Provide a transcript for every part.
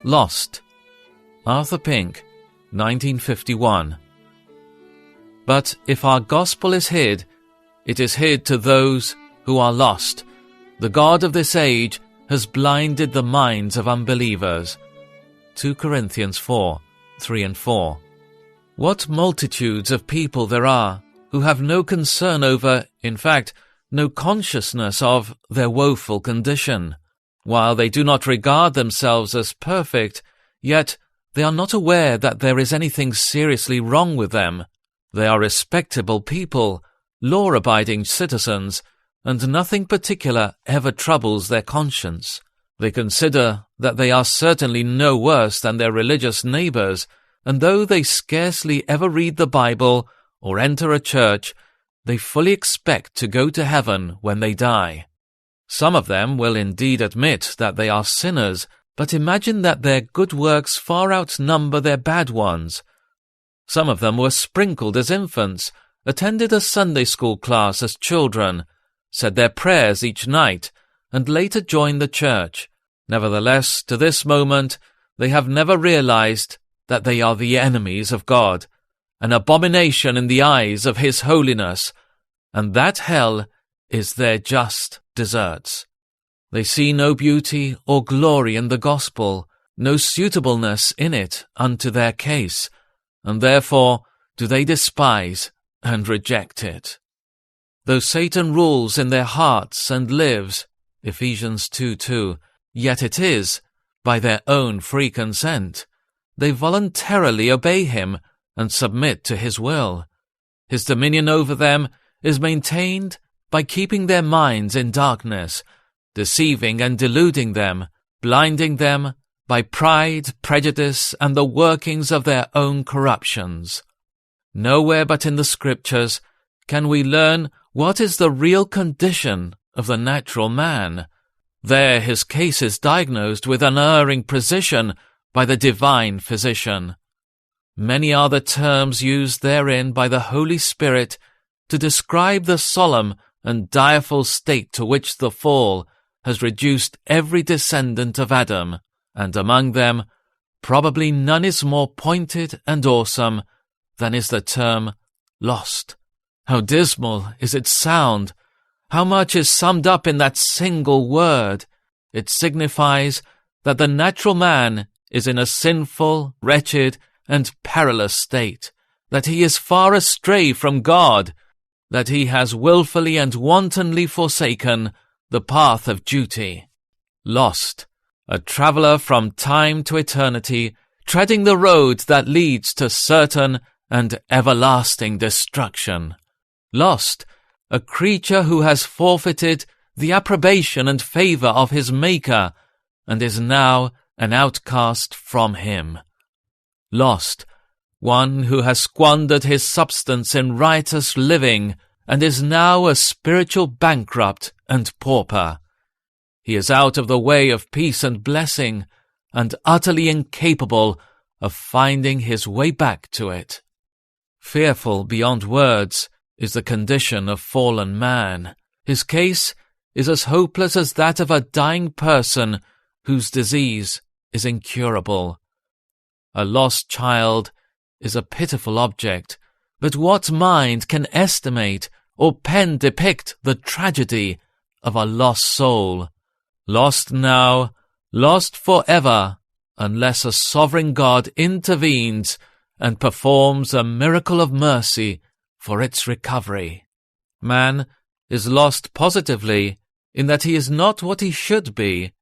Lost. Arthur Pink, 1951. But if our gospel is hid, it is hid to those who are lost. The God of this age has blinded the minds of unbelievers. 2 Corinthians 4, 3 and 4. What multitudes of people there are who have no concern over, in fact, no consciousness of their woeful condition. While they do not regard themselves as perfect, yet they are not aware that there is anything seriously wrong with them. They are respectable people, law-abiding citizens, and nothing particular ever troubles their conscience. They consider that they are certainly no worse than their religious neighbors, and though they scarcely ever read the Bible or enter a church, they fully expect to go to heaven when they die. Some of them will indeed admit that they are sinners, but imagine that their good works far outnumber their bad ones. Some of them were sprinkled as infants, attended a Sunday school class as children, said their prayers each night, and later joined the church. Nevertheless, to this moment, they have never realized that they are the enemies of God, an abomination in the eyes of His holiness, and that hell is their just deserts. They see no beauty or glory in the gospel, no suitableness in it unto their case, and therefore do they despise and reject it. Though Satan rules in their hearts and lives, Ephesians 2:2, yet it is, by their own free consent, they voluntarily obey him and submit to his will. His dominion over them is maintained by keeping their minds in darkness, deceiving and deluding them, blinding them by pride, prejudice, and the workings of their own corruptions. Nowhere but in the Scriptures can we learn what is the real condition of the natural man. There his case is diagnosed with unerring precision by the divine physician. Many are the terms used therein by the Holy Spirit to describe the solemn and direful state to which the fall has reduced every descendant of Adam, and among them probably none is more pointed and awesome than is the term lost. How dismal is its sound! How much is summed up in that single word! It signifies that the natural man is in a sinful, wretched, and perilous state, that he is far astray from God, that he has wilfully and wantonly forsaken the path of duty. Lost, a traveller from time to eternity, treading the road that leads to certain and everlasting destruction. Lost, a creature who has forfeited the approbation and favour of his Maker, and is now an outcast from him. Lost, one who has squandered his substance in riotous living, and is now a spiritual bankrupt and pauper. He is out of the way of peace and blessing, and utterly incapable of finding his way back to it. Fearful beyond words is the condition of fallen man. His case is as hopeless as that of a dying person whose disease is incurable. A lost child is a pitiful object, but what mind can estimate or pen depict the tragedy of a lost soul? Lost now, lost forever, unless a sovereign God intervenes and performs a miracle of mercy for its recovery. Man is lost positively in that he is not what he should be.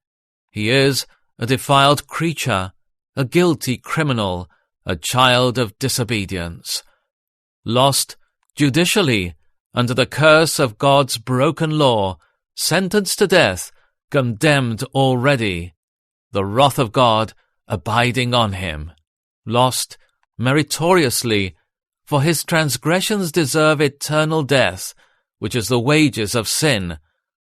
He is a defiled creature, a guilty criminal, a child of disobedience. Lost judicially under the curse of God's broken law, sentenced to death, condemned already, the wrath of God abiding on him. Lost meritoriously, for his transgressions deserve eternal death, which is the wages of sin,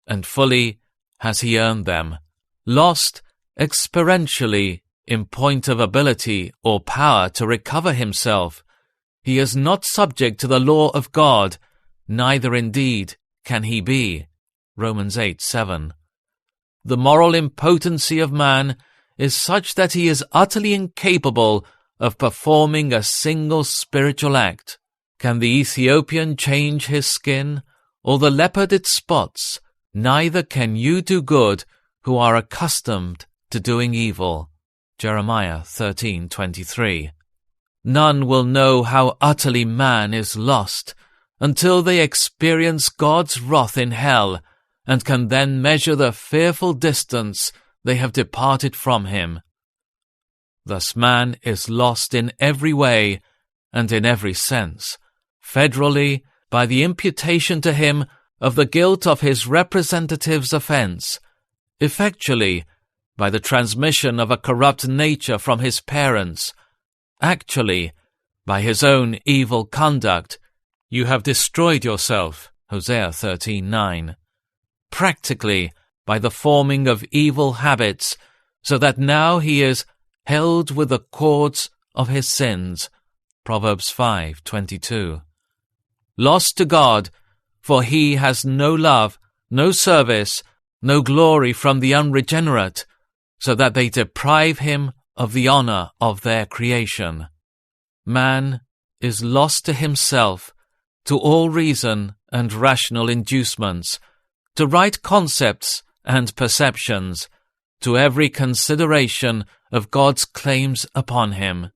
and fully has he earned them. Lost experientially, in point of ability or power to recover himself, he is not subject to the law of God, neither indeed can he be. Romans 8:7. The moral impotency of man is such that he is utterly incapable of performing a single spiritual act. Can the Ethiopian change his skin, or the leopard its spots? Neither can you do good who are accustomed to doing evil. Jeremiah 13:23. None will know how utterly man is lost until they experience God's wrath in hell and can then measure the fearful distance they have departed from him. Thus man is lost in every way and in every sense, federally by the imputation to him of the guilt of his representative's offence, effectually by the transmission of a corrupt nature from his parents, actually by his own evil conduct. You have destroyed yourself, Hosea 13:9. Practically by the forming of evil habits, so that now he is held with the cords of his sins, Proverbs 5:22. Lost to God, for he has no love, no service, no glory from the unregenerate, so that they deprive him of the honor of their creation. Man is lost to himself, to all reason and rational inducements, to right concepts and perceptions, to every consideration of God's claims upon him,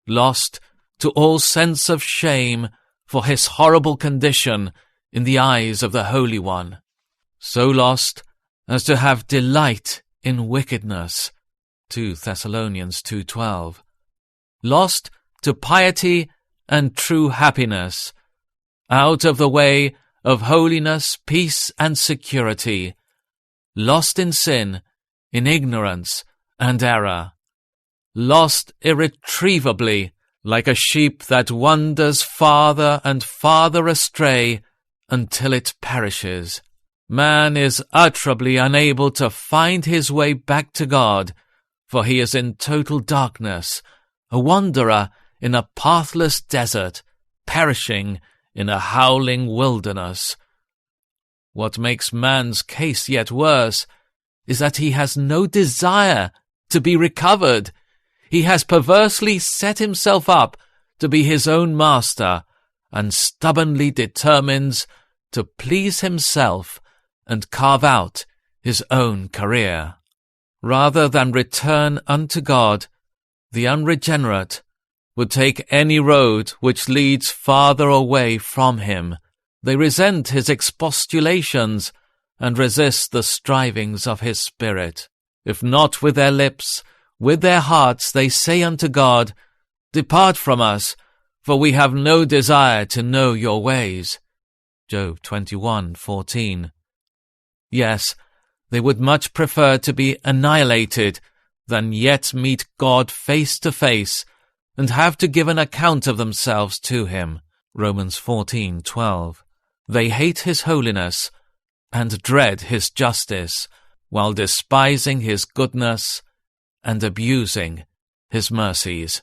lost to all sense of shame for his horrible condition in the eyes of the Holy One, so lost as to have delight in wickedness, 2 Thessalonians 2:12, lost to piety and true happiness, out of the way of holiness, peace, and security, lost in sin, in ignorance and error, lost irretrievably, like a sheep that wanders farther and farther astray until it perishes. Man is utterly unable to find his way back to God, for he is in total darkness, a wanderer in a pathless desert, perishing in a howling wilderness. What makes man's case yet worse is that he has no desire to be recovered. He has perversely set himself up to be his own master, and stubbornly determines to please himself and carve out his own career. Rather than return unto God, the unregenerate would take any road which leads farther away from him. They resent his expostulations and resist the strivings of his spirit. If not with their lips, with their hearts they say unto God, Depart from us, for we have no desire to know your ways. Job 21:14. Yes, they would much prefer to be annihilated than yet meet God face to face and have to give an account of themselves to him. Romans 14:12. They hate his holiness and dread his justice, while despising his goodness and abusing his mercies.